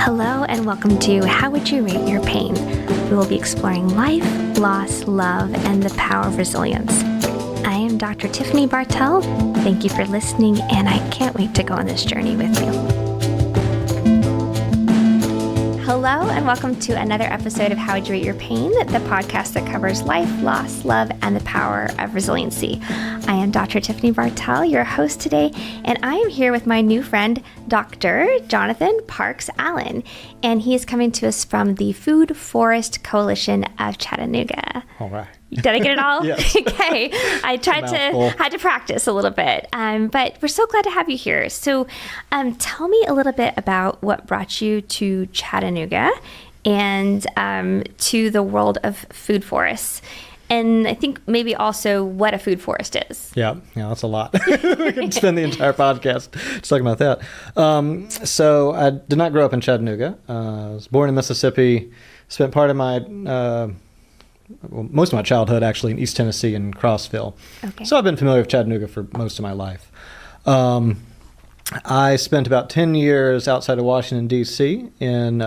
Hello and welcome to How Would You Rate Your Pain? We will be exploring life, loss, love, and the power of resilience. I am Dr. Tiffany Bartell. Thank you for listening, and I can't wait to go on this journey with you. Hello and welcome to another episode of How Would You Rate Your Pain, the podcast that covers life, loss, love, and the power of resiliency. I am Dr. Tiffany Bartell, your host today, and I am here with my new friend, Dr. Jonathan Parks Allen, and he is coming to us from the Food Forest Coalition of Chattanooga. All right. Did I get it all? Yes. Okay. I had to practice a little bit, but we're so glad to have you here. So tell me a little bit about what brought you to Chattanooga and to the world of food forests. And I think maybe also what a food forest is. Yeah, that's a lot. We could spend the entire podcast just talking about that. So I did not grow up in Chattanooga. I was born in Mississippi, spent part of my... most of my childhood actually in East Tennessee and Crossville. Okay. So I've been familiar with Chattanooga for most of my life. I spent about 10 years outside of Washington, D.C. in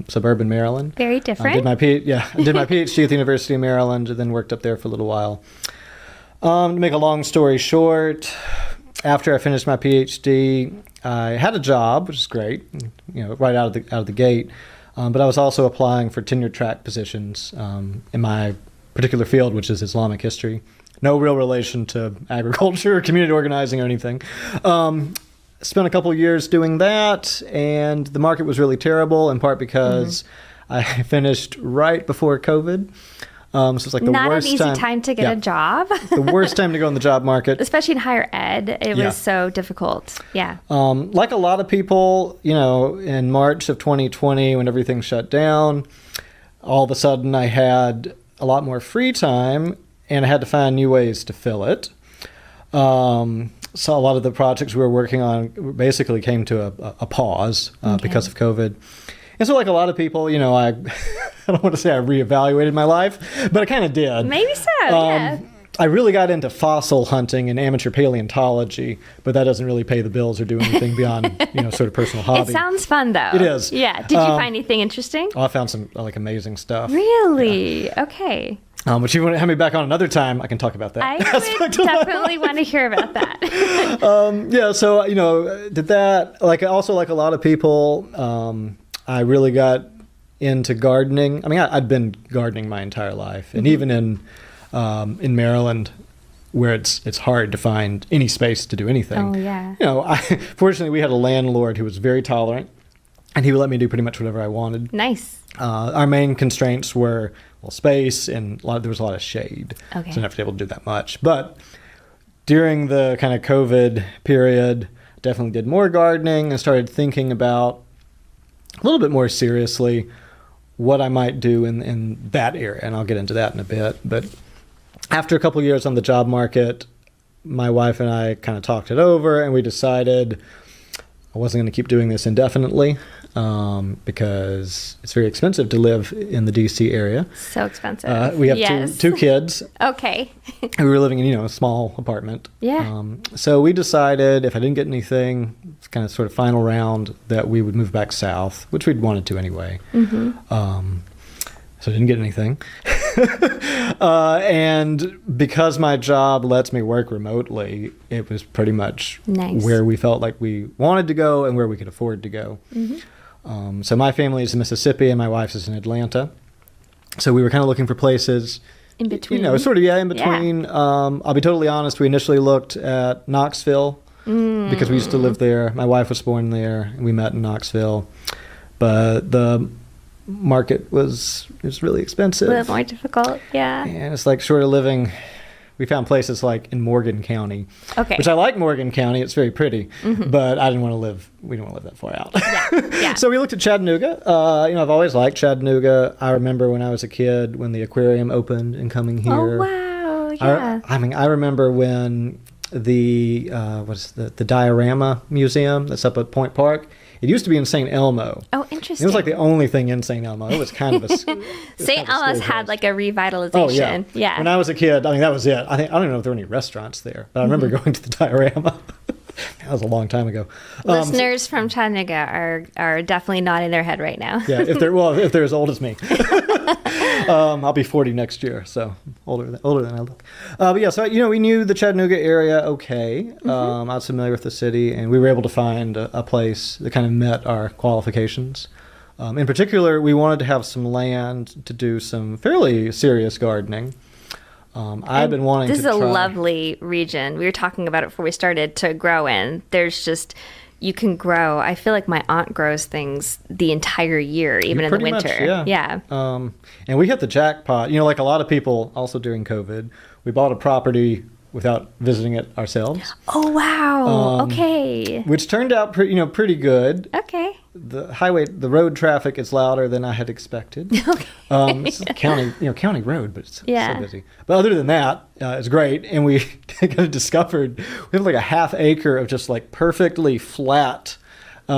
suburban Maryland. Very different. I did my PhD at the University of Maryland and then worked up there for a little while. To make a long story short, after I finished my PhD, I had a job, which is great, right out of the gate. But I was also applying for tenure track positions in my particular field, which is Islamic history. No real relation to agriculture or community organizing or anything. Spent a couple of years doing that, and the market was really terrible, in part because I finished right before COVID. So it's like the worst time. Not an easy time to get a job. The worst time to go in the job market. Especially in higher ed. It was so difficult. Yeah. Like a lot of people, in March of 2020, when everything shut down, all of a sudden I had a lot more free time and I had to find new ways to fill it. So a lot of the projects we were working on basically came to a pause because of COVID. And so like a lot of people, I don't want to say I reevaluated my life, but I kind of did. Maybe so, yeah. I really got into fossil hunting and amateur paleontology, but that doesn't really pay the bills or do anything beyond, sort of personal hobby. It sounds fun, though. It is. Yeah. Did you find anything interesting? Oh, I found some amazing stuff. Really? Yeah. Okay. But if you want to have me back on another time, I can talk about that. I would definitely want to hear about that. So, did that, like a lot of people, I really got into gardening. I mean, I'd been gardening my entire life. And even in Maryland, where it's hard to find any space to do anything. Oh, yeah. Fortunately, we had a landlord who was very tolerant, and he would let me do pretty much whatever I wanted. Nice. Our main constraints were, space, and there was a lot of shade. Okay. So I never able to do that much. But during the kind of COVID period, definitely did more gardening and started thinking about a little bit more seriously what I might do in that area. And I'll get into that in a bit. But after a couple of years on the job market, my wife and I kind of talked it over, and we decided I wasn't going to keep doing this indefinitely because it's very expensive to live in the D.C. area. So expensive. We have two kids. Okay. We were living in, a small apartment. Yeah. So we decided if I didn't get anything, it's kind of sort of final round, that we would move back south, which we'd wanted to anyway. So I didn't get anything. And because my job lets me work remotely, it was pretty much where we felt like we wanted to go and where we could afford to go. So my family is in Mississippi and my wife's is in Atlanta. So we were kind of looking for places in between. In between. Yeah. I'll be totally honest. We initially looked at Knoxville because we used to live there. My wife was born there, and we met in Knoxville. But the market was really expensive. A little more difficult, yeah. And it's like sort of living. We found places like in Morgan County, which I like Morgan County. It's very pretty, but I didn't want to live. We didn't want to live that far out. Yeah. So we looked at Chattanooga. I've always liked Chattanooga. I remember when I was a kid when the aquarium opened and coming here. Oh wow! Yeah. I remember when the Diorama Museum that's up at Point Park. It used to be in St. Elmo. Oh, interesting. It was like the only thing in St. Elmo. It was kind of a... St. Elmo's had like a revitalization. Oh, yeah. When I was a kid, that was it. I don't even know if there were any restaurants there, but I remember going to the Diorama. That was a long time ago. Listeners from Chattanooga are definitely nodding their head right now. Yeah, if they're as old as me. I'll be 40 next year, so older than I look. But yeah, so we knew the Chattanooga area okay. I was familiar with the city, and we were able to find a place that kind of met our qualifications. In particular, we wanted to have some land to do some fairly serious gardening. I've been wanting to This is a lovely region. We were talking about it before we started to grow in. There's just, you can grow. I feel like my aunt grows things the entire year, even in the winter. Much, yeah. And we hit the jackpot. Like a lot of people also during COVID, we bought a property without visiting it ourselves. Oh, wow. Okay. Which turned out pretty good. Okay. The road traffic is louder than I had expected. Okay. It's a county road, but it's so busy. But other than that, it's great. And we kind of discovered we have like a half acre of just like perfectly flat. It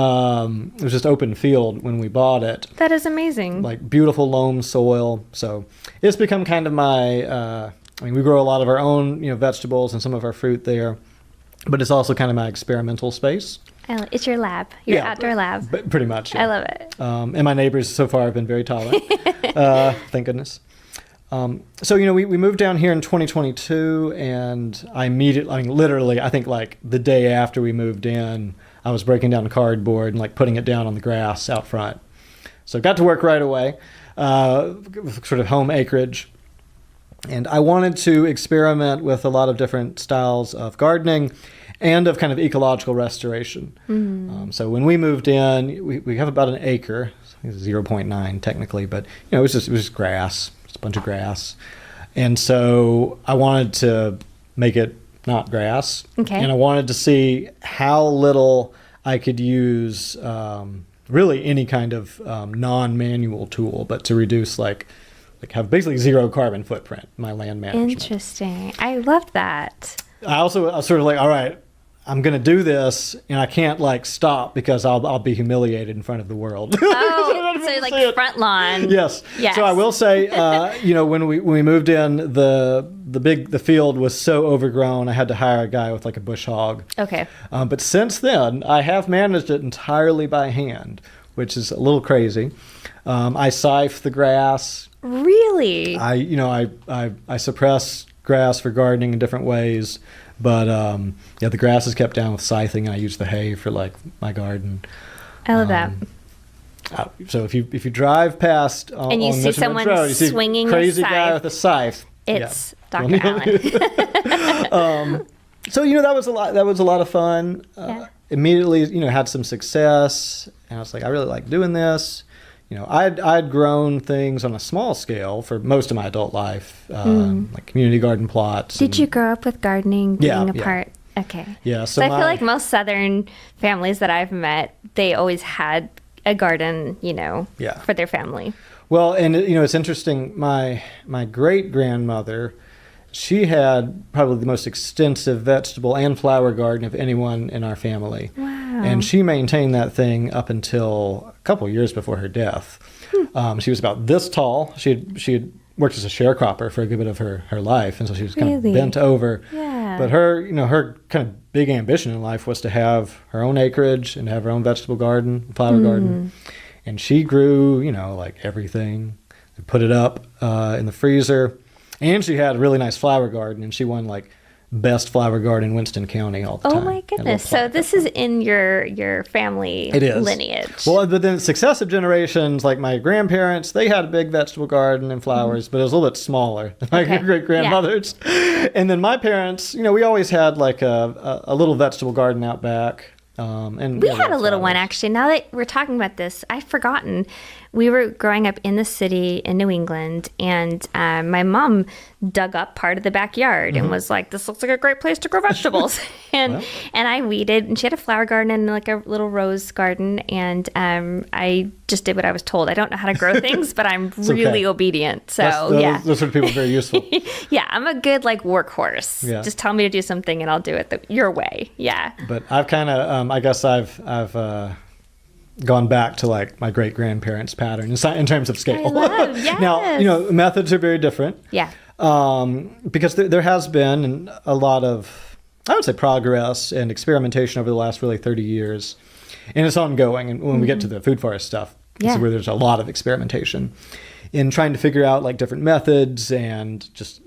was just open field when we bought it. That is amazing. Like beautiful loam soil. So it's become kind of my. We grow a lot of our own, vegetables and some of our fruit there, but it's also kind of my experimental space. It's your lab, your outdoor lab. Pretty much. Yeah. I love it. And my neighbors so far have been very tolerant. Thank goodness. So, we moved down here in 2022, and literally, I think like the day after we moved in, I was breaking down cardboard and like putting it down on the grass out front. So got to work right away, sort of home acreage. And I wanted to experiment with a lot of different styles of gardening and of kind of ecological restoration. So when we moved in, we have about an acre, I think it's 0.9 technically, but it was just grass, just a bunch of grass. And so I wanted to make it not grass. Okay. And I wanted to see how little I could use really any kind of non-manual tool, but to reduce have basically zero carbon footprint, my land management. Interesting. I love that. I was sort of like, all right, I'm going to do this, and I can't stop because I'll be humiliated in front of the world. Oh, so like front lawn. Yes. So I will say, when we moved in, the field was so overgrown, I had to hire a guy with like a bush hog. Okay. But since then, I have managed it entirely by hand, which is a little crazy. I scythe the grass. Really? I suppress grass for gardening in different ways, but the grass is kept down with scything, and I use the hay for my garden. I love that. So if you drive past and you see someone Road, you see swinging a crazy a scythe, guy with a scythe, it's Dr. Allen. So that was a lot of fun. Immediately had some success, and I was like, I really like doing this. I'd grown things on a small scale for most of my adult life, like community garden plots. Did you grow up with gardening being a part? Okay. Yeah. So I feel like most Southern families that I've met, they always had a garden, for their family. Well, and it's interesting. My great grandmother, she had probably the most extensive vegetable and flower garden of anyone in our family. Wow. And she maintained that thing up until a couple of years before her death. She was about this tall. She had worked as a sharecropper for a good bit of her life, and so she was kind of bent over. Yeah. But her kind of big ambition in life was to have her own acreage and have her own vegetable garden, flower garden. And she grew, everything. And put it up in the freezer. And she had a really nice flower garden, and she won best flower garden in Winston County all the time. Oh my goodness. So this is in your family lineage. Well, but then successive generations, like my grandparents, they had a big vegetable garden and flowers, but it was a little bit smaller than my great-grandmother's. Yeah. And then my parents, we always had a little vegetable garden out back. And we had a little one, actually. Now that we're talking about this, I've forgotten. We were growing up in the city in New England, and my mom dug up part of the backyard and was like, this looks like a great place to grow vegetables. and I weeded, and she had a flower garden and a little rose garden, and I just did what I was told. I don't know how to grow things, but I'm really obedient. So, those sort of people are very useful. Yeah, I'm a good workhorse. Yeah. Just tell me to do something, and I'll do it your way. Yeah. But I've kind of, I guess I've gone back to my great grandparents' pattern in terms of scale. I love, yes. Now, methods are very different. Yeah. Because there has been a lot of I would say, progress and experimentation over the last really 30 years. And it's ongoing. And when we get to the food forest stuff, this is where there's a lot of experimentation in trying to figure out like different methods and just,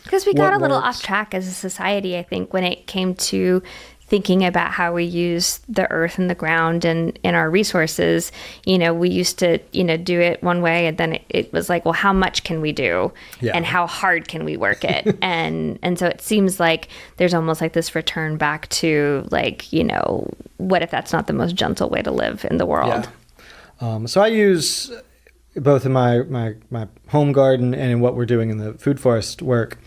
because we got a little off track as a society, I think, when it came to thinking about how we use the earth and the ground and our resources. We used to, do it one way, and then it was like, well, how much can we do? Yeah. And how hard can we work it? and so it seems like there's almost like this return back to like, what if that's not the most gentle way to live in the world? Yeah. So I use both in my home garden and in what we're doing in the food forest work,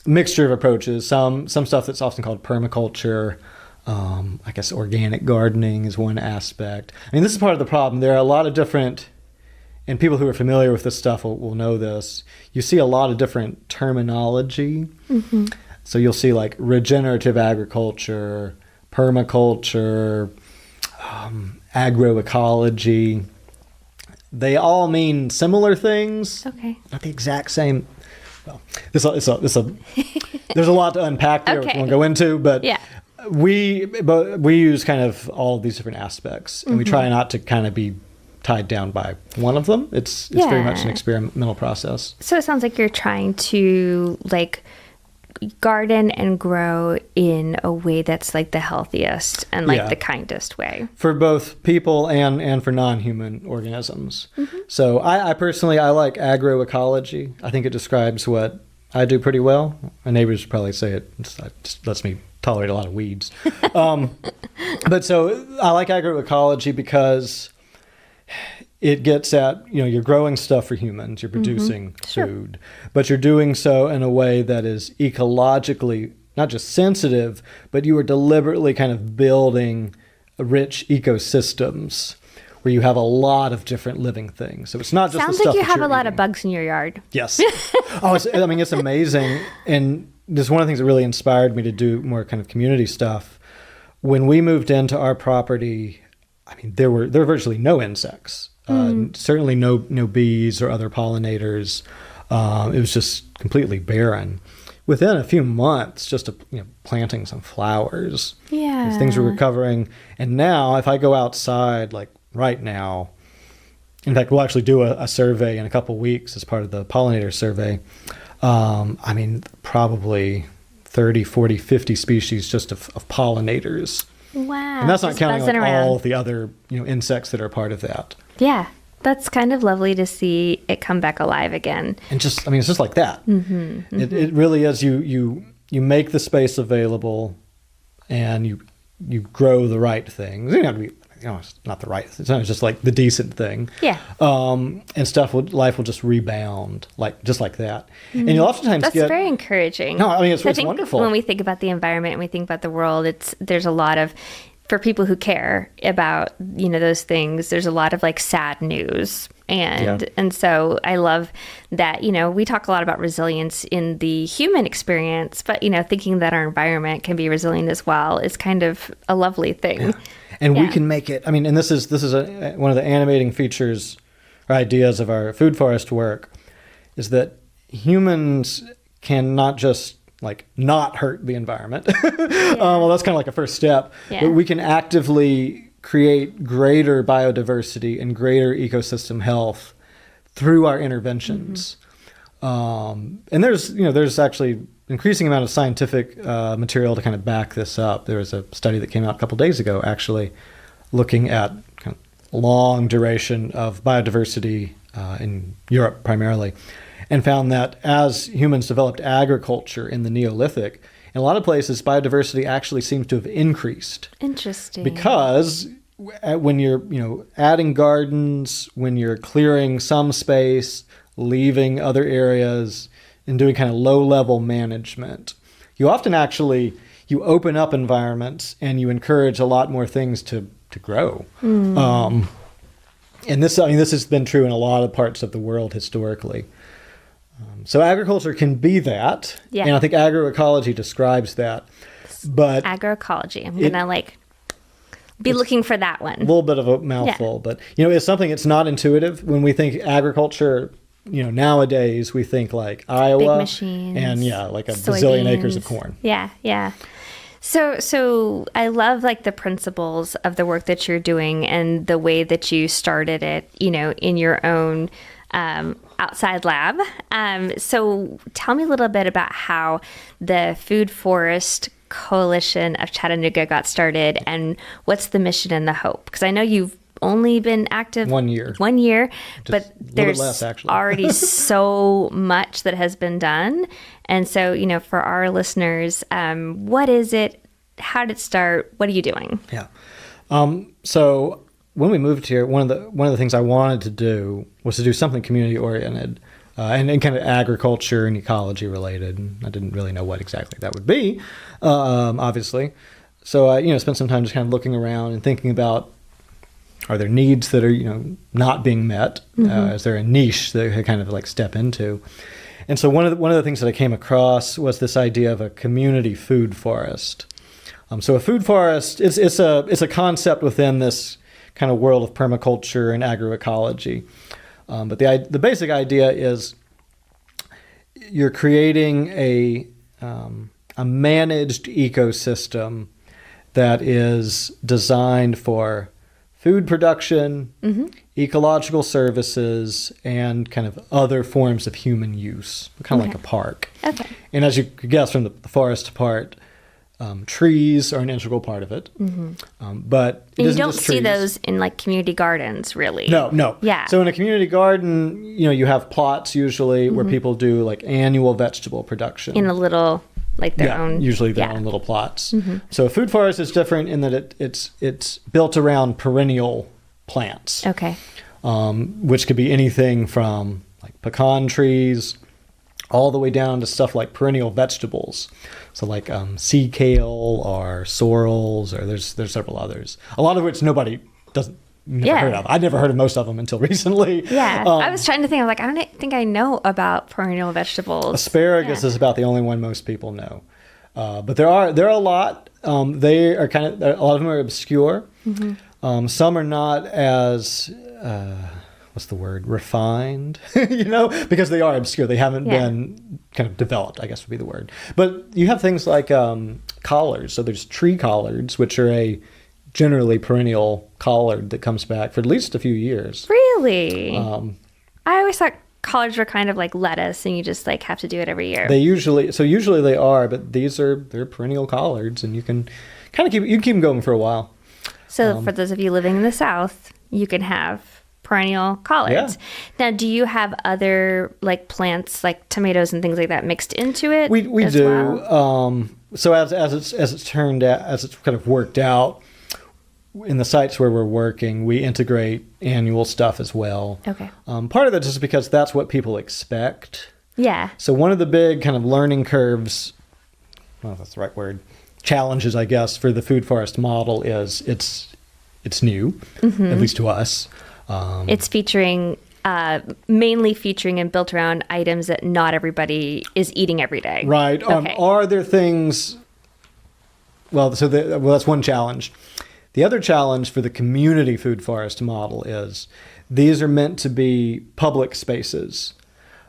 mixture of approaches. Some stuff that's often called permaculture. I guess organic gardening is one aspect. I mean, this is part of the problem. There are a lot of different, and people who are familiar with this stuff will know this. You see a lot of different terminology. Mm-hmm. So you'll see like regenerative agriculture, permaculture, agroecology. They all mean similar things. Okay. Not the exact same. Well, there's a lot to unpack there, which we won't go into, but we use kind of all of these different aspects, and we try not to kind of be tied down by one of them. It's very much an experimental process. So it sounds like you're trying to like garden and grow in a way that's like the healthiest and like the kindest way for both people and for non-human organisms. Mm-hmm. So I personally like agroecology. I think it describes what I do pretty well. My neighbors probably say it just lets me tolerate a lot of weeds. But so I like agroecology because it gets at, you're growing stuff for humans, you're producing food, but you're doing so in a way that is ecologically not just sensitive, but you are deliberately kind of building rich ecosystems where you have a lot of different living things. So it's not just sounds the stuff like you have a lot eating. of bugs in your yard. Yes. It's amazing. And this is one of the things that really inspired me to do more kind of community stuff. When we moved into our property, there were virtually no insects. Certainly no bees or other pollinators. It was just completely barren. Within a few months, just planting some flowers, things were recovering. And now, if I go outside, like right now, in fact, we'll actually do a survey in a couple weeks as part of the pollinator survey. Probably 30, 40, 50 species just of pollinators. Wow. And that's not counting all the other insects that are part of that. Yeah. That's kind of lovely to see it come back alive again. And it's just like that. Mm-hmm, mm-hmm. It really is. You make the space available, and you grow the right things. You have to be, it's not the right. It's just like the decent thing. Yeah. And life will just rebound just like that. Mm-hmm. And you'll oftentimes that's very encouraging. No, it's wonderful. When we think about the environment and we think about the world, there's a lot of, for people who care about, those things, there's a lot of like sad news. And so I love that, we talk a lot about resilience in the human experience, but, thinking that our environment can be resilient as well is kind of a lovely thing. Yeah. And we can make it, and this is one of the animating features or ideas of our food forest work, is that humans can not just like not hurt the environment. Well, that's kind of like a first step. Yeah. But we can actively create greater biodiversity and greater ecosystem health through our interventions. Mm-hmm. And there's actually increasing amount of scientific material to kind of back this up. There was a study that came out a couple days ago, actually, looking at kind of long duration of biodiversity in Europe primarily, and found that as humans developed agriculture in the Neolithic, in a lot of places, biodiversity actually seems to have increased. Interesting. Because when you're, adding gardens, when you're clearing some space, leaving other areas, and doing kind of low-level management, you often actually, you open up environments and you encourage a lot more things to grow. Mm. And this has been true in a lot of parts of the world historically. So agriculture can be that, and I think agroecology describes that. But agroecology, I'm gonna be looking for that one. A little bit of a mouthful, but it's something that's not intuitive when we think agriculture. nowadays we think like Iowa Big machines, and like a bazillion acres of corn. Yeah. So I love like the principles of the work that you're doing and the way that you started it, in your own outside lab. So tell me a little bit about how the Food Forest Coalition of Chattanooga got started and what's the mission and the hope? Because I know you've only been active 1 year. 1 year, but Just a little there's bit less, actually. already so much that has been done. And so, for our listeners, what is it? How did it start? What are you doing? Yeah. So when we moved here, one of the things I wanted to do was to do something community oriented and kind of agriculture and ecology related. And I didn't really know what exactly that would be, obviously. So I spent some time just kind of looking around and thinking about, are there needs that are not being met? Is there a niche that I could kind of like step into? And so one of the things that I came across was this idea of a community food forest. So a food forest it's a concept within this kind of world of permaculture and agroecology. But the basic idea is you're creating a managed ecosystem that is designed for food production, ecological services, and kind of other forms of human use, kind of like a park. Okay. And as you could guess from the forest part, trees are an integral part of it. But it And you isn't don't just see trees. those in like community gardens, really. No. Yeah. So in a community garden, you have plots usually where people do like annual vegetable production. In a little, like their own. Usually their own little plots. So a food forest is different in that it's built around perennial plants. Okay. Which could be anything from like pecan trees all the way down to stuff like perennial vegetables. So like sea kale or sorrels, or there's several others. A lot of which nobody never heard of. I'd never heard of most of them until recently. Yeah. I was trying to think, I was like, I don't think I know about perennial vegetables. Asparagus is about the only one most people know. But there are a lot. They are a lot of them are obscure. Some are not as what's the word, refined, because they are obscure. They haven't been kind of developed, I guess would be the word. But you have things like collards. So there's tree collards, which are a generally perennial collard that comes back for at least a few years. Really? I always thought collards were kind of like lettuce and you just like have to do it every year. Usually they are, but they're perennial collards, and you can kind of keep them going for a while. So for those of you living in the South, you can have perennial collards. Yeah. Now, do you have other like plants like tomatoes and things like that mixed into it? We do. Well? So as it's turned out, as it's kind of worked out in the sites where we're working, we integrate annual stuff as well. Okay. Part of that just because that's what people expect. Yeah. So one of the big kind of learning curves, well, that's the right word, challenges, I guess, for the food forest model is it's new, at least to us. It's mainly featuring and built around items that not everybody is eating every day. Right. Okay. Are there things? Well, that's one challenge. The other challenge for the community food forest model is these are meant to be public spaces.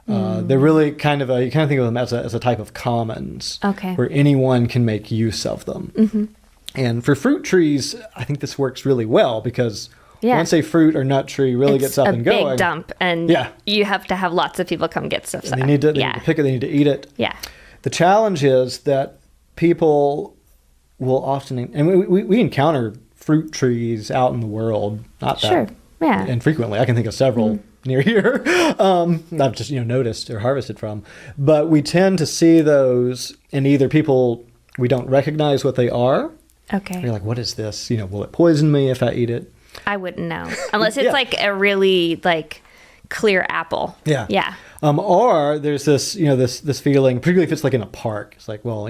They're really you kind of think of them as a type of commons, where anyone can make use of them. And for fruit trees, I think this works really well because once a fruit or nut tree really gets up and going, it's a big dump, and you have to have lots of people come get stuff. They need to pick it. They need to eat it. Yeah. The challenge is that people will often, and we encounter fruit trees out in the world, not that infrequently. I can think of several near here. I've just noticed or harvested from, but we tend to see those, and either people we don't recognize what they are. Okay. You're like, what is this? Will it poison me if I eat it? I wouldn't know unless it's like a really like clear apple. Yeah. Yeah. Or there's this this feeling, particularly if it's like in a park. It's like, well,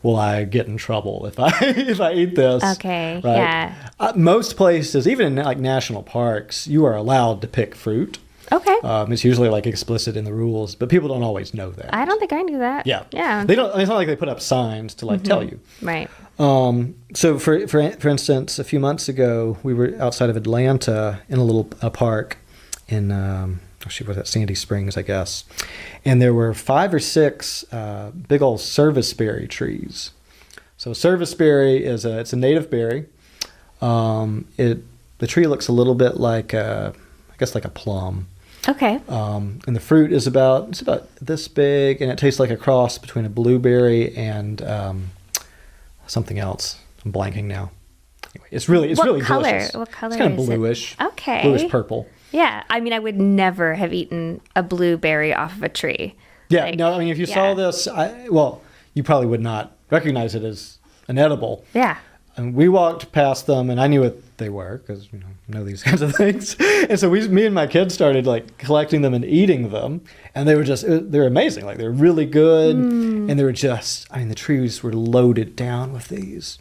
will I get in trouble if I eat this? Okay. Right? Yeah. Most places, even in like national parks, you are allowed to pick fruit. Okay. It's usually like explicit in the rules, but people don't always know that. I don't think I knew that. Yeah. Yeah. They don't. It's not like they put up signs to tell you. Right. So for instance, a few months ago, we were outside of Atlanta in a little park in she was at Sandy Springs, I guess. And there were 5 or 6 big old serviceberry trees. So serviceberry it's a native berry. The tree looks a little bit like I guess like a plum. Okay. And the fruit is about this big, and it tastes like a cross between a blueberry and something else. I'm blanking now. Anyway, it's really delicious. What color? It's kind of is bluish. It? Okay. Bluish purple. Yeah, I mean, I would never have eaten a blueberry off of a tree. Yeah, no, I mean, if you saw this, you probably would not recognize it as an edible. Yeah. And we walked past them, and I knew what they were because know these kinds of things. And so me and my kids started like collecting them and eating them, and they were amazing. Like they were really good, and they were the trees were loaded down with these.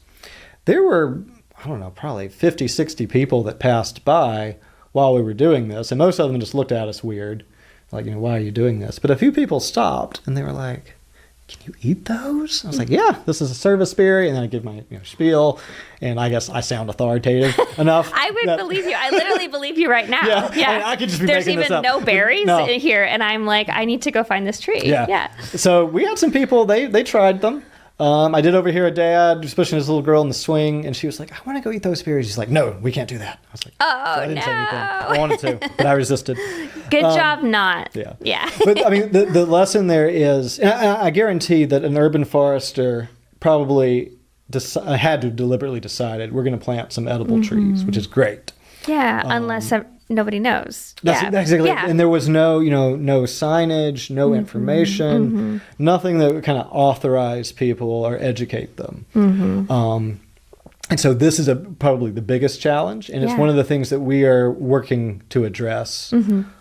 There were, I don't know, probably 50, 60 people that passed by while we were doing this, and most of them just looked at us weird, like, why are you doing this? But a few people stopped, and they were like, can you eat those? I was like, yeah, this is a serviceberry. And then I give my spiel, and I guess I sound authoritative enough. I would believe you. I literally believe you right now. Yeah. I mean, I could just be There's making this up. There's even no berries No. in here, and I'm like, I need to go find this tree. Yeah. So we had some people, they tried them. I did overhear a dad just pushing his little girl in the swing, and she was like, I want to go eat those berries. He's like, no, we can't do that. I was like, oh, so I didn't say anything. no. I wanted to, but I resisted. Good job not. Yeah. But I mean, the lesson there is, and I guarantee that an urban forester probably had to deliberately decided we're going to plant some edible trees, which is great. Yeah, unless nobody knows. That's exactly. Yeah. And there was no signage, no information, nothing that would kind of authorize people or educate them. And so this is probably the biggest challenge, and it's one of the things that we are working to address.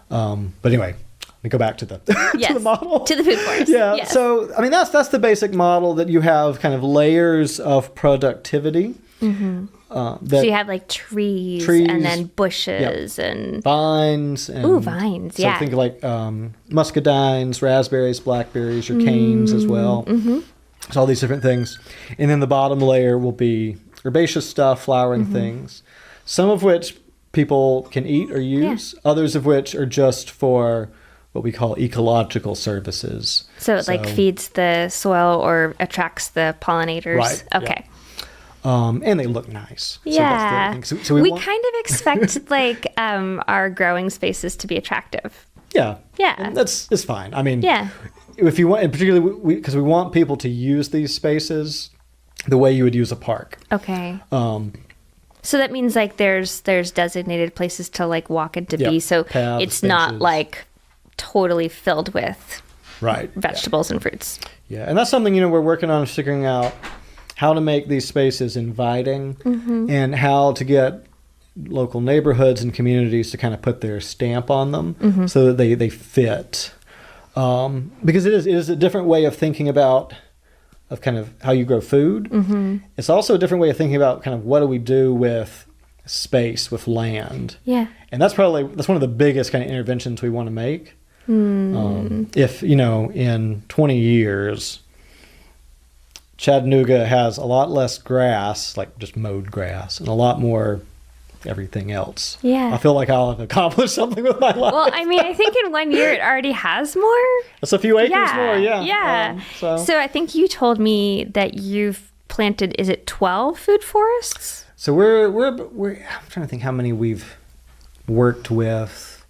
But anyway, let me go back to the to the model, to the food forest. Yeah. Yes. So I mean that's the basic model, that you have kind of layers of productivity. So you have like trees and then bushes and vines. And vines, so think of like muscadines, raspberries, blackberries, or canes as well. So all these different things. And then the bottom layer will be herbaceous stuff, flowering things, some of which people can eat or use, others of which are just for what we call ecological services. So it like feeds the soil or attracts the pollinators. Right. Okay. Yeah. And they look nice. Yeah. So we kind of expect like our growing spaces to be attractive. Yeah. Yeah. And it's fine. I mean, yeah. If you want, and particularly because we want people to use these spaces the way you would use a park. Okay. So that means like there's designated places to like walk and to be. So paths, it's not benches. like totally filled with vegetables and fruits. Yeah. And that's something, we're working on figuring out how to make these spaces inviting and how to get local neighborhoods and communities to kind of put their stamp on them so that they fit. Because it is a different way of thinking about of kind of how you grow food. It's also a different way of thinking about kind of what do we do with space, with land. Yeah. And that's one of the biggest kind of interventions we want to make. If, in 20 years, Chattanooga has a lot less grass, like just mowed grass, and a lot more everything else. Yeah. I feel like I'll have accomplished something with my life. Well, I mean, I think in 1 year it already has more. That's a few acres more, yeah. Yeah. So I think you told me that you've planted, is it 12 food forests? So we're I'm trying to think how many we've worked with.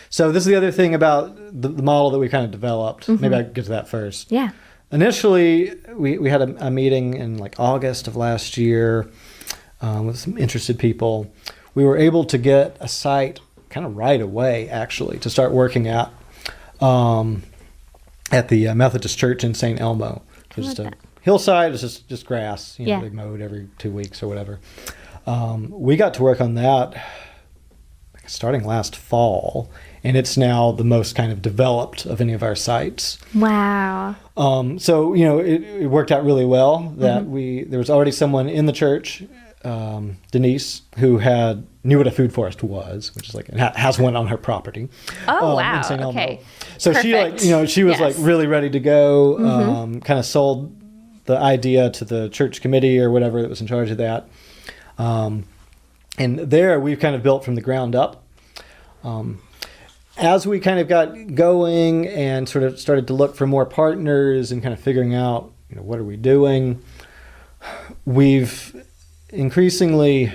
So this is the other thing about the model that we kind of developed. Maybe I could get to that first. Yeah. Initially, we had a meeting in like August of last year with some interested people. We were able to get a site kind of right away, actually, to start working at the Methodist Church in St. Elmo. It was just a hillside. It's just grass. They mowed every 2 weeks or whatever. We got to work on that starting last fall, and it's now the most kind of developed of any of our sites. Wow. So, it worked out really well that there was already someone in the church, Denise, who knew what a food forest was, which is like, has one on her property. Oh, wow. In St. Elmo. Okay. So Perfect. she was like really ready to go, kind of sold the idea to the church committee or whatever that was in charge of that. And there we've kind of built from the ground up. as we kind of got going and sort of started to look for more partners and kind of figuring out, what are we doing, we've increasingly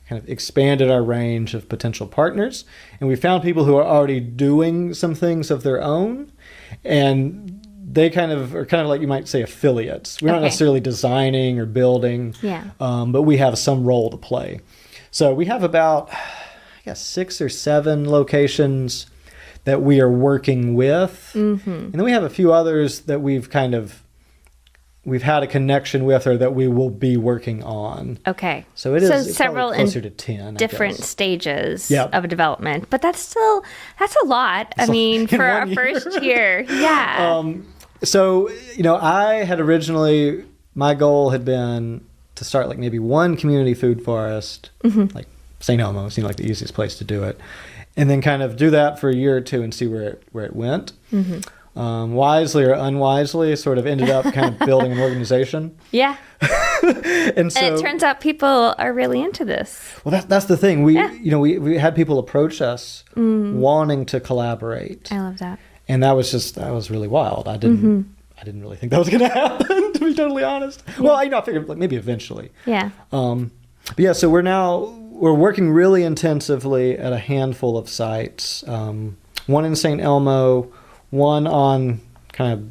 kind of expanded our range of potential partners, and we found people who are already doing some things of their own, and they are like, you might say, affiliates. We're not necessarily designing or building, but we have some role to play. So we have about, 6 or 7 locations that we are working with, and then we have a few others that we've had a connection with, or that we will be working on. Okay. So it's several closer to 10, different stages of development, but that's a lot. I mean, for our first year. Yeah. So, I had originally, my goal had been to start like maybe one community food forest, like St. Elmo seemed like the easiest place to do it, and then kind of do that for a year or two and see where it went. Wisely or unwisely, sort of ended up kind of building an organization. Yeah. and it turns out people are really into this. Well, that's the thing. We had people approach us wanting to collaborate. I love that. And that was really wild. I didn't really think that was going to happen, to be totally honest. Yeah. Well, I figured like maybe eventually. Yeah. But yeah, so we're working really intensively at a handful of sites. One in St. Elmo, one on kind of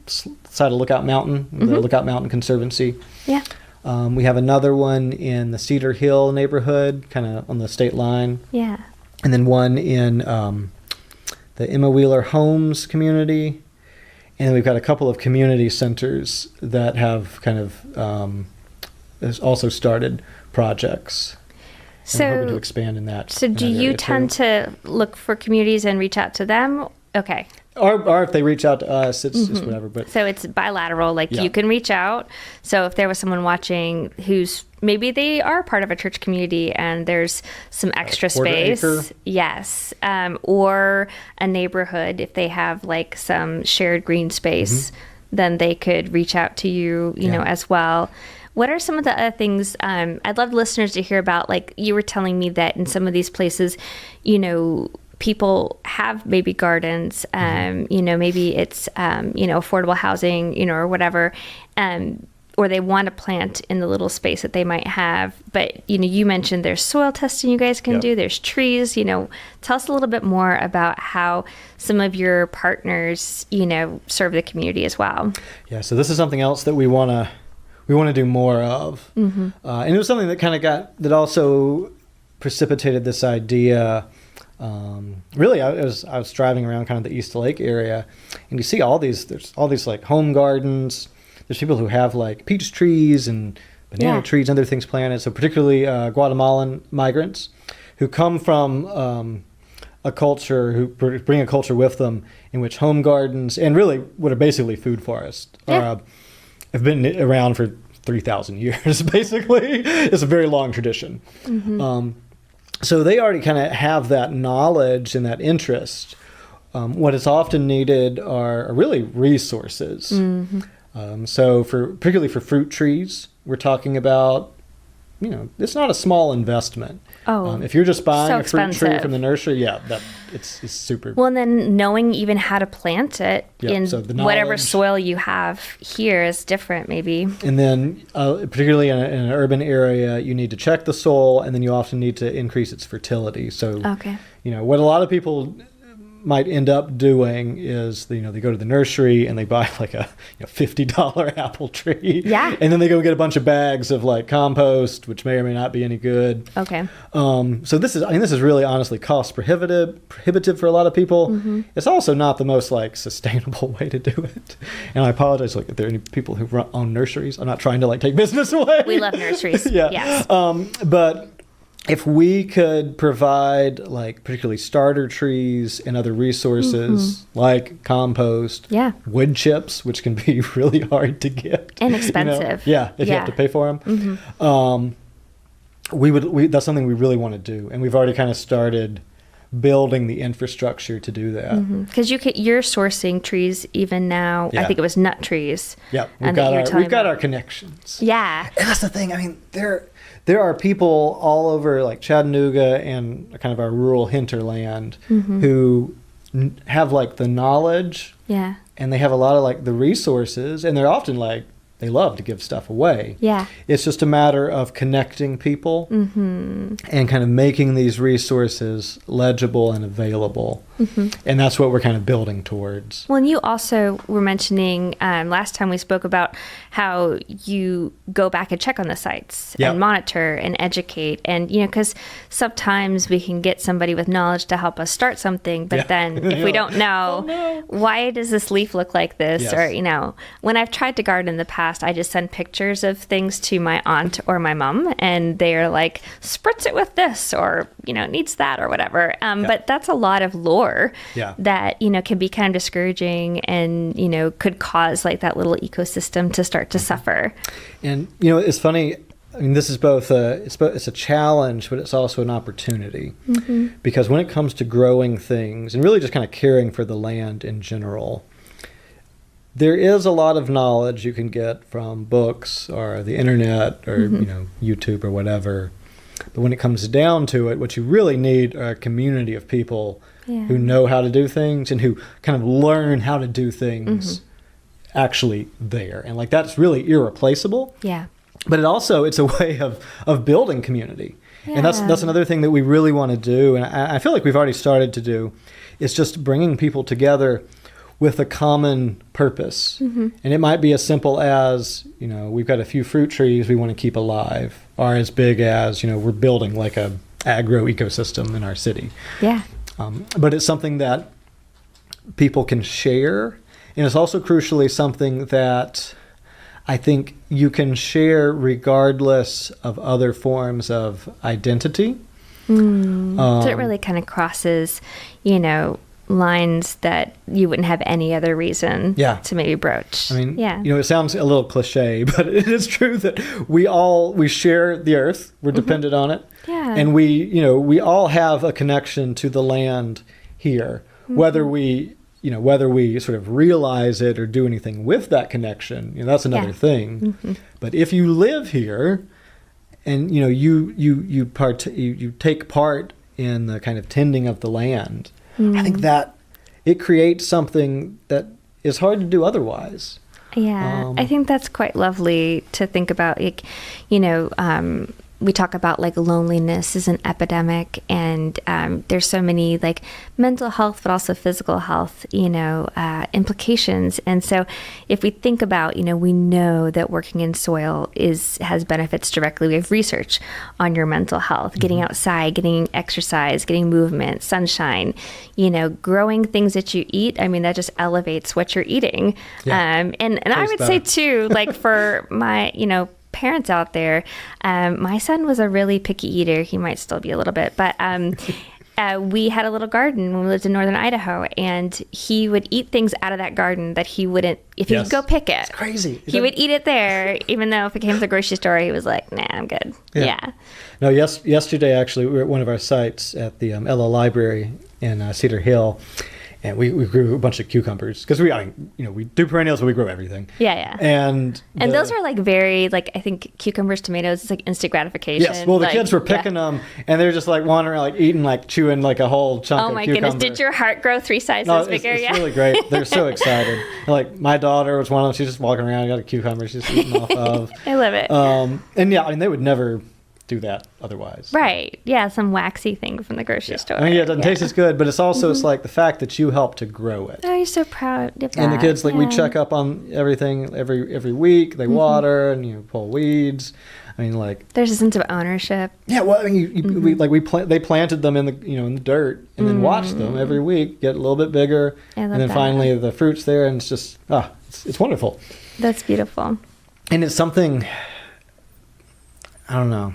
side of Lookout Mountain, the Lookout Mountain Conservancy. Yeah. We have another one in the Cedar Hill neighborhood, kind of on the state line. Yeah. And then one in the Emma Wheeler Homes community. And we've got a couple of community centers that have kind of has also started projects. So we're hoping to expand in that. So do you tend to look for communities and reach out to them? Okay. Or if they reach out to us, it's just whatever. But so it's bilateral, like you can reach out. So if there was someone watching who's maybe they are part of a church community and there's some extra space. Acre. Yes. Or a neighborhood, if they have like some shared green space, then they could reach out to you, you know, as well. What are some of the other things I'd love listeners to hear about? Like you were telling me that in some of these places, people have maybe gardens, maybe it's, affordable housing, or whatever, or they want to plant in the little space that they might have. But, you mentioned there's soil testing you guys can do, there's trees, tell us a little bit more about how some of your partners, serve the community as well. Yeah, so this is something else that we want to do more of. And it was something that that also precipitated this idea. Really, I was driving around kind of the East Lake area, and you see there's all these like home gardens. There's people who have like peach trees and banana trees and other things planted. So particularly Guatemalan migrants who come from a culture, who bring a culture with them in which home gardens and really what are basically food forests have been around for 3,000 years, basically. It's a very long tradition. So they already kind of have that knowledge and that interest. What is often needed are really resources. So particularly for fruit trees, we're talking about, it's not a small investment. If you're just buying a fruit tree from the nursery, it's super. Well, and then knowing even how to plant it in whatever soil you have here is different, maybe. And then, particularly in an urban area, you need to check the soil, and then you often need to increase its fertility. So, what a lot of people might end up doing is, they go to the nursery and they buy like a $50 apple tree. Yeah. And then they go get a bunch of bags of like compost, which may or may not be any good. Okay. So this is really honestly cost prohibitive for a lot of people. It's also not the most like sustainable way to do it. And I apologize, like if there are any people who own nurseries, I'm not trying to like take business away. We love nurseries. Yes. But if we could provide like particularly starter trees and other resources like compost, wood chips, which can be really hard to get and expensive. If you have to pay for them, that's something we really want to do, and we've already kind of started building the infrastructure to do that. Because you're sourcing trees even now. I think it was nut trees. Yeah, we've got our connections. Yeah, and that's the thing. I mean, there are people all over like Chattanooga and kind of our rural hinterland who have like the knowledge, and they have a lot of like the resources, and they're often like, they love to give stuff away. Yeah. It's just a matter of connecting people and kind of making these resources legible and available. And that's what we're kind of building towards. Well, and you also were mentioning last time we spoke about how you go back and check on the sites and monitor and educate. And, you know, because sometimes we can get somebody with knowledge to help us start something, but then if we don't know, why does this leaf look like this? Or, you know, when I've tried to garden in the past, I just send pictures of things to my aunt or my mom, and they're like, spritz it with this, or, you know, it needs that, or whatever. But that's a lot of lore that, you know, can be kind of discouraging and, you know, could cause like that little ecosystem to start to suffer. And, you know, it's funny. I mean, this is both it's a challenge, but it's also an opportunity. Because when it comes to growing things and really just kind of caring for the land in general, there is a lot of knowledge you can get from books or the internet or, you know, YouTube or whatever. But when it comes down to it, what you really need are a community of people who know how to do things and who kind of learn how to do things actually there. And like, that's really irreplaceable. Yeah. But it's a way of building community. And that's another thing that we really want to do. And I feel like we've already started to do, is just bringing people together with a common purpose. And it might be as simple as, you know, we've got a few fruit trees we want to keep alive, or as big as, you know, we're building like a agro ecosystem in our city. Yeah. But it's something that people can share. And it's also crucially something that I think you can share regardless of other forms of identity. So it really kind of crosses, you know, lines that you wouldn't have any other reason to maybe broach. I mean, you know, it sounds a little cliche, but it is true that we share the earth. We're dependent on it. And we all have a connection to the land here, whether we sort of realize it or do anything with that connection, you know, that's another thing. But if you live here and, you know, you take part in the kind of tending of the land, I think that it creates something that is hard to do otherwise. Yeah, I think that's quite lovely to think about. Like, you know, we talk about like loneliness is an epidemic, and there's so many like mental health, but also physical health, you know, implications. And so if we think about, you know, we know that working in soil has benefits directly. We have research on your mental health, getting outside, getting exercise, getting movement, sunshine, you know, growing things that you eat. I mean, that just elevates what you're eating. And I would say too, like for my, you know, parents out there, my son was a really picky eater. He might still be a little bit, but we had a little garden when we lived in northern Idaho, and he would eat things out of that garden that he wouldn't, if he could go pick it. It's crazy. He would eat it there, even though if it came to the grocery store, he was like, nah, I'm good. No, yesterday, actually, we were at one of our sites at the Ella Library in Cedar Hill, and we grew a bunch of cucumbers because we do perennials, but we grow everything. And those are like very, like, I think cucumbers, tomatoes, it's like instant gratification. Yes, well, the kids were picking them, and they're just like wandering, like eating, like chewing like a whole chunk of cucumber. Oh my goodness, did your heart grow 3 sizes bigger? It's really great. They're so excited. Like my daughter was one of them. She's just walking around, got a cucumber she's eating off of. I love it. And yeah, I mean, they would never do that otherwise. Right. Yeah, some waxy thing from the grocery store. I mean, it doesn't taste as good, but it's also it's like the fact that you helped to grow it. Oh, you're so proud of that. And the kids, like, we check up on everything every week. They water and you pull weeds. I mean, like, there's a sense of ownership. Yeah, well, I mean, they planted them in the dirt and then watched them every week get a little bit bigger, and then finally the fruit's there, and it's just it's wonderful. That's beautiful. And it's something, I don't know.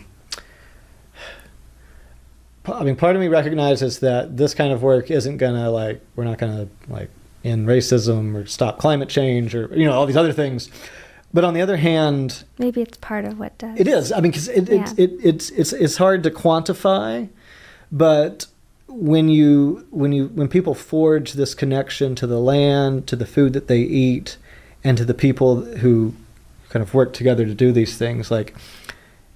I mean, part of me recognizes that this kind of work isn't gonna, like, we're not gonna, like, end racism or stop climate change or, you know, all these other things. But on the other hand, maybe it's part of what does. It is. I mean, because it's hard to quantify, but when people forge this connection to the land, to the food that they eat, and to the people who kind of work together to do these things, like,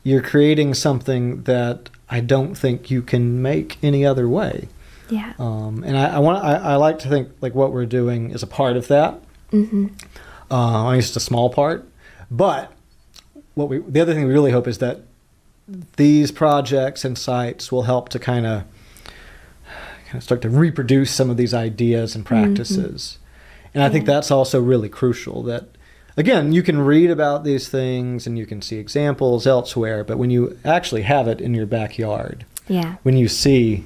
you're creating something that I don't think you can make any other way. Yeah. And I like to think like what we're doing is a part of that. Mm-hmm. I mean, it's just a small part, but the other thing we really hope is that these projects and sites will help to kind of start to reproduce some of these ideas and practices. And I think that's also really crucial, that again, you can read about these things and you can see examples elsewhere, but when you actually have it in your backyard, when you see,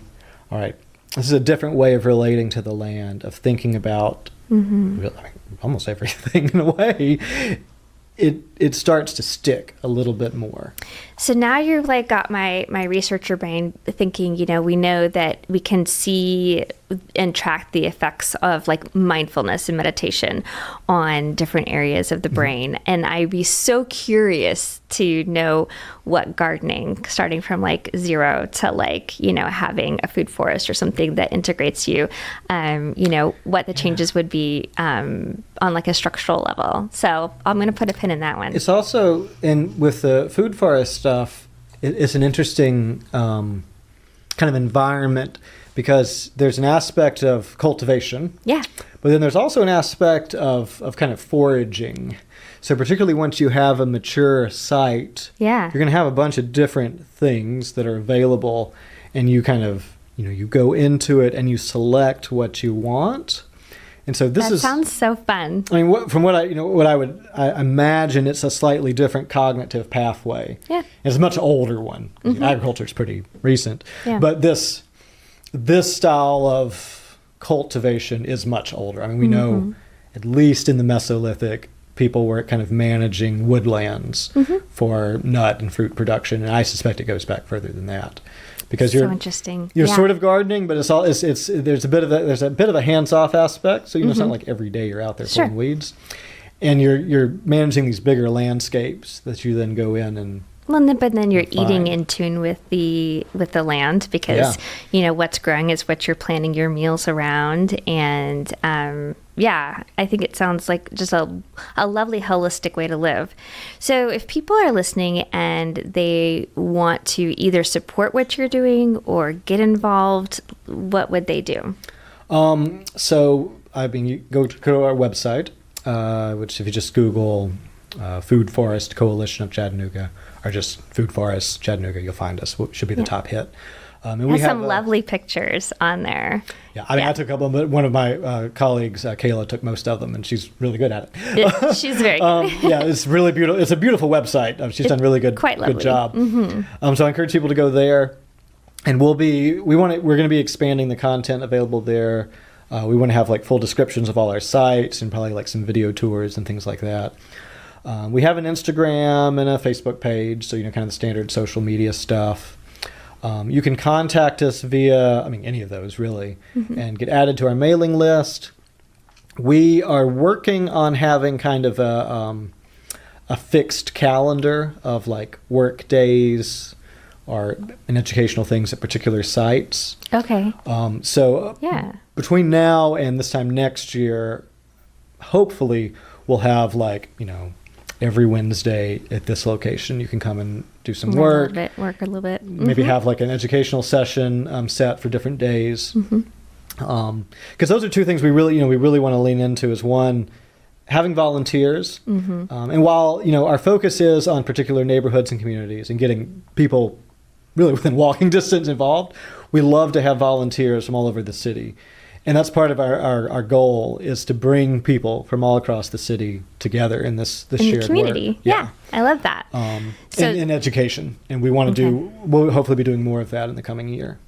all right, this is a different way of relating to the land, of thinking about almost everything in a way, it starts to stick a little bit more. So now you've like got my researcher brain thinking, we know that we can see and track the effects of like mindfulness and meditation on different areas of the brain. And I'd be so curious to know what gardening, starting from like zero to like, having a food forest or something that integrates you, what the changes would be on like a structural level. So I'm going to put a pin in that one. It's also, with the food forest stuff, it's an interesting kind of environment, because there's an aspect of cultivation. Yeah. But then there's also an aspect of kind of foraging. So particularly once you have a mature site, you're going to have a bunch of different things that are available, and you kind of, you go into it and you select what you want. And so that sounds so fun. I mean, from what I imagine, it's a slightly different cognitive pathway. Yeah. It's a much older one. Agriculture is pretty recent. Yeah. But this style of cultivation is much older. I mean, we know, at least in the Mesolithic, people were kind of managing woodlands for nut and fruit production, and I suspect it goes back further than that. Because so interesting. You're sort of gardening, but there's a bit of a hands-off aspect. So it's not like every day you're out there pulling weeds, and you're managing these bigger landscapes that you then go in and. Well, but then you're eating in tune with the land, because what's growing is what you're planning your meals around, and I think it sounds like just a lovely holistic way to live. So if people are listening and they want to either support what you're doing or get involved, what would they do? So you go to our website, which if you just Google Food Forest Coalition of Chattanooga, or just Food Forest Chattanooga, you'll find us. Should be the top hit. And we have some lovely pictures on there. Yeah, I mean, I took a couple, but one of my colleagues, Kayla, took most of them, and she's really good at it. She's very good. It's really beautiful. It's a beautiful website. She's done really good job. So I encourage people to go there, and we're going to be expanding the content available there. We want to have like full descriptions of all our sites, and probably like some video tours and things like that. We have an Instagram and a Facebook page, so kind of the standard social media stuff. You can contact us via, any of those really, and get added to our mailing list. We are working on having kind of a fixed calendar of like work days or educational things at particular sites. Okay. Between now and this time next year, hopefully we'll have like, every Wednesday at this location, you can come and do some work. Work a little bit. Maybe have like an educational session set for different days. Because those are two things we really want to lean into. Is one, having volunteers. And while our focus is on particular neighborhoods and communities and getting people really within walking distance involved, we love to have volunteers from all over the city. And that's part of our goal, is to bring people from all across the city together in this shared community work. Yeah, I love that. In education. And we want to we'll hopefully be doing more of that in the coming year.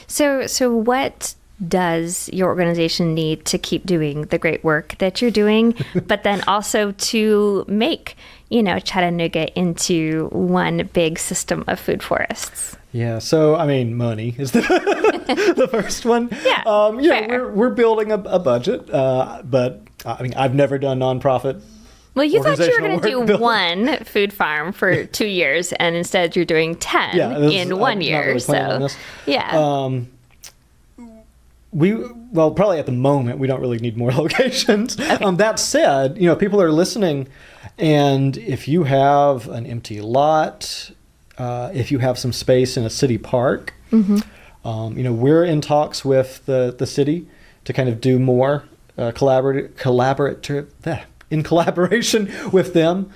So what does your organization need to keep doing the great work that you're doing, but then also to make, Chattanooga into one big system of food forests? Yeah, so money is the first one. We're building a budget, but I've never done nonprofit. Well, you thought you were going to do one food farm for 2 years, and instead you're doing 10 in 1 year. Probably at the moment we don't really need more locations. Okay. That said, people are listening, and if you have an empty lot, if you have some space in a city park. We're in talks with the city to kind of do more in collaboration with them.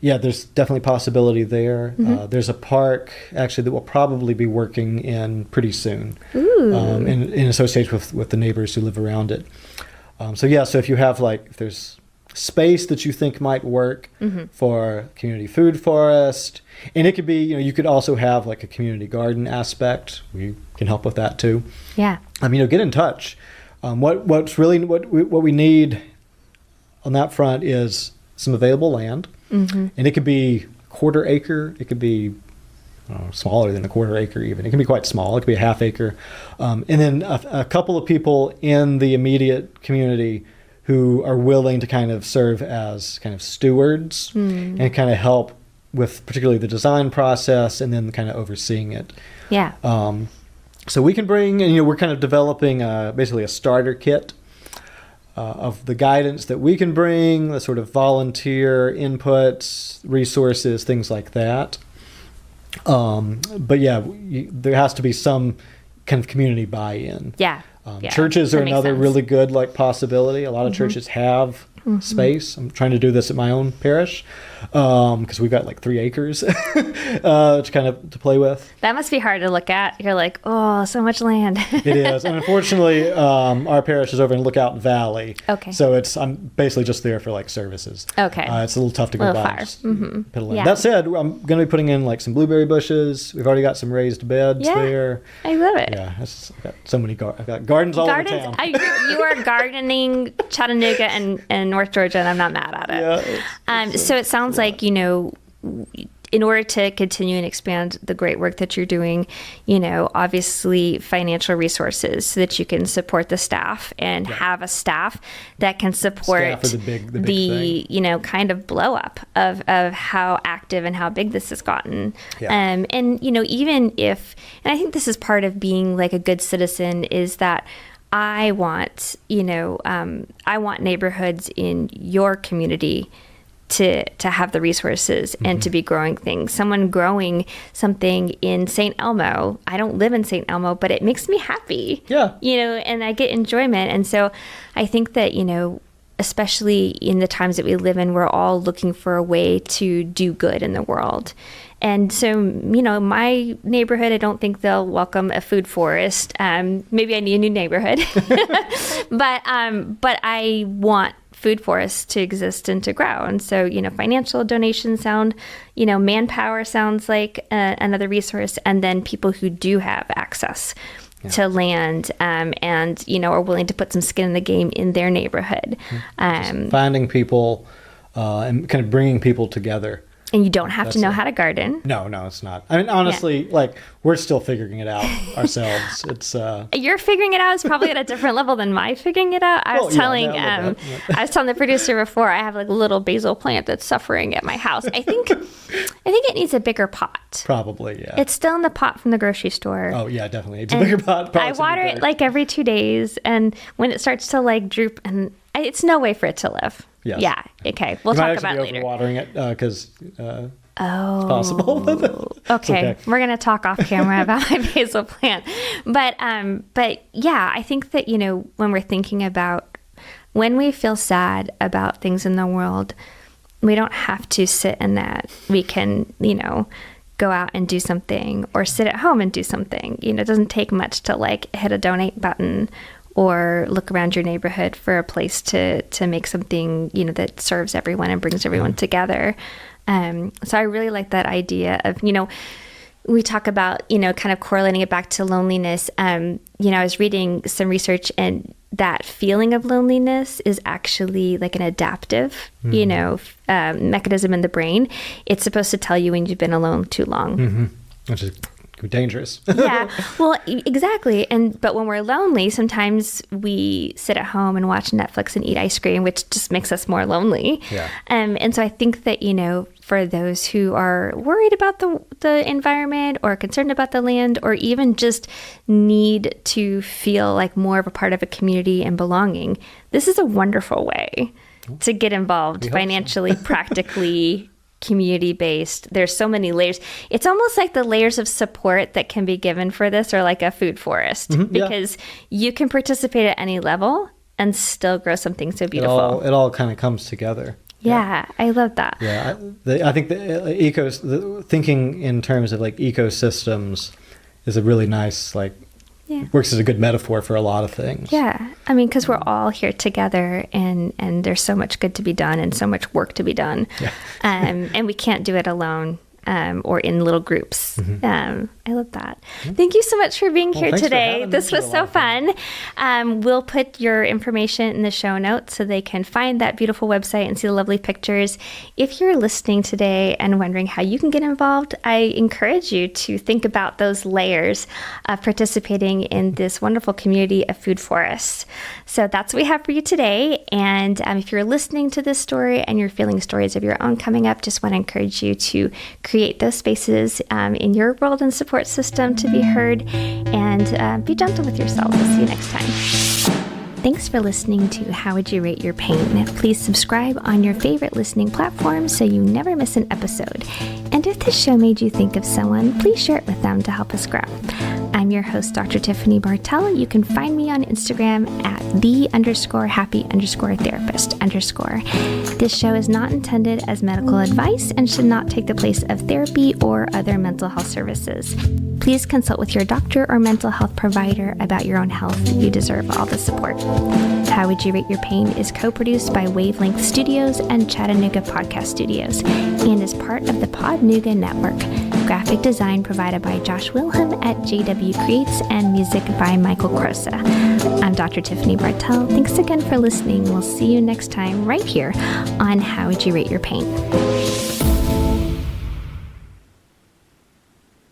There's definitely possibility there. There's a park actually that we'll probably be working in pretty soon, in association with the neighbors who live around it. So if you have if there's space that you think might work for community food forest, and it could be, you could also have like a community garden aspect. We can help with that too. Yeah. Get in touch. What we need on that front is some available land, and it could be a quarter acre. It could be smaller than a quarter acre even. It can be quite small. It could be a half acre, and then a couple of people in the immediate community who are willing to kind of serve as kind of stewards and kind of help with particularly the design process and then kind of overseeing it. Yeah. So we can bring, and we're kind of developing basically a starter kit of the guidance that we can bring, the sort of volunteer inputs, resources, things like that. There has to be some kind of community buy-in. Yeah. Churches are another really good possibility. A lot of churches have space. I'm trying to do this at my own parish because we've got 3 acres to play with. That must be hard to look at. You're like, oh, so much land. It is, and unfortunately, our parish is over in Lookout Valley. Okay. So I'm basically just there for services. Okay. It's a little tough to go by. Yeah. That said, I'm going to be putting in some blueberry bushes. We've already got some raised beds there. I love it. Yeah, I've got so many I've got gardens all over town. You are gardening Chattanooga and North Georgia, and I'm not mad at it. Yeah, so it sounds like, in order to continue and expand the great work that you're doing, obviously financial resources so that you can support the staff and have a staff that can support the big thing. Kind of blow up of how active and how big this has gotten. Yeah. And, even if, and I think this is part of being a good citizen, is that I want neighborhoods in your community to have the resources and to be growing things. Someone growing something in St. Elmo. I don't live in St. Elmo, but it makes me happy. Yeah. And I get enjoyment. And so I think that, especially in the times that we live in, we're all looking for a way to do good in the world. And so, my neighborhood, I don't think they'll welcome a food forest. Maybe I need a new neighborhood. But I want food forests to exist and to grow. And so, financial donations sound, manpower sounds like another resource. And then people who do have access to land and, are willing to put some skin in the game in their neighborhood. Finding people and kind of bringing people together. And you don't have to know how to garden. No, it's not. I mean, honestly, we're still figuring it out ourselves. It's You're figuring it out is probably at a different level than my figuring it out. I was telling the producer before, I have a little basil plant that's suffering at my house. I think it needs a bigger pot. Probably, yeah. It's still in the pot from the grocery store. Oh yeah, definitely. It's a bigger pot. I water it every 2 days, and when it starts to droop, and it's no way for it to live. Yes. Yeah. Okay. We'll talk about it later. Watering it because it's possible. Okay. We're gonna talk off camera about my basil plant, but yeah, I think that when we're thinking about when we feel sad about things in the world, we don't have to sit in that. We can go out and do something, or sit at home and do something. It doesn't take much to hit a donate button, or look around your neighborhood for a place to make something, that serves everyone and brings everyone together. So I really like that idea of, we talk about, kind of correlating it back to loneliness. I was reading some research, and that feeling of loneliness is actually an adaptive, mechanism in the brain. It's supposed to tell you when you've been alone too long. Which is dangerous. Yeah, well, exactly. But when we're lonely, sometimes we sit at home and watch Netflix and eat ice cream, which just makes us more lonely. Yeah. And so I think that, for those who are worried about the environment, or concerned about the land, or even just need to feel more of a part of a community and belonging, this is a wonderful way to get involved financially, practically, community-based. There's so many layers. It's almost like the layers of support that can be given for this are like a food forest, because you can participate at any level and still grow something so beautiful. It all kind of comes together. Yeah, I love that. Yeah, I think the thinking in terms of like ecosystems is a really nice, like, works as a good metaphor for a lot of things. Yeah, I mean, because we're all here together, and there's so much good to be done and so much work to be done, and we can't do it alone. Or in little groups. I love that. Thank you so much for being here today. This was so fun. We'll put your information in the show notes so they can find that beautiful website and see the lovely pictures. If you're listening today and wondering how you can get involved, I encourage you to think about those layers of participating in this wonderful community of food forests. So that's what we have for you today. And if you're listening to this story and you're feeling stories of your own coming up, just want to encourage you to create those spaces in your world and support system to be heard, and be gentle with yourself. We'll see you next time. Thanks for listening to How Would You Rate Your Pain? Please subscribe on your favorite listening platform so you never miss an episode. And if this show made you think of someone, please share it with them to help us grow. I'm your host, Dr. Tiffany Bartell. You can find me on Instagram at the_happy_therapist_. This show is not intended as medical advice and should not take the place of therapy or other mental health services. Please consult with your doctor or mental health provider about your own health. You deserve all the support. How Would You Rate Your Pain is co-produced by WaveLength Studios and Chattanooga Podcast Studios and is part of the Podnuga Network. Graphic design provided by Josh Wilhem at JW Creates and music by Michael Crosa. I'm Dr. Tiffany Bartell. Thanks again for listening. We'll see you next time right here on How Would You Rate Your Pain?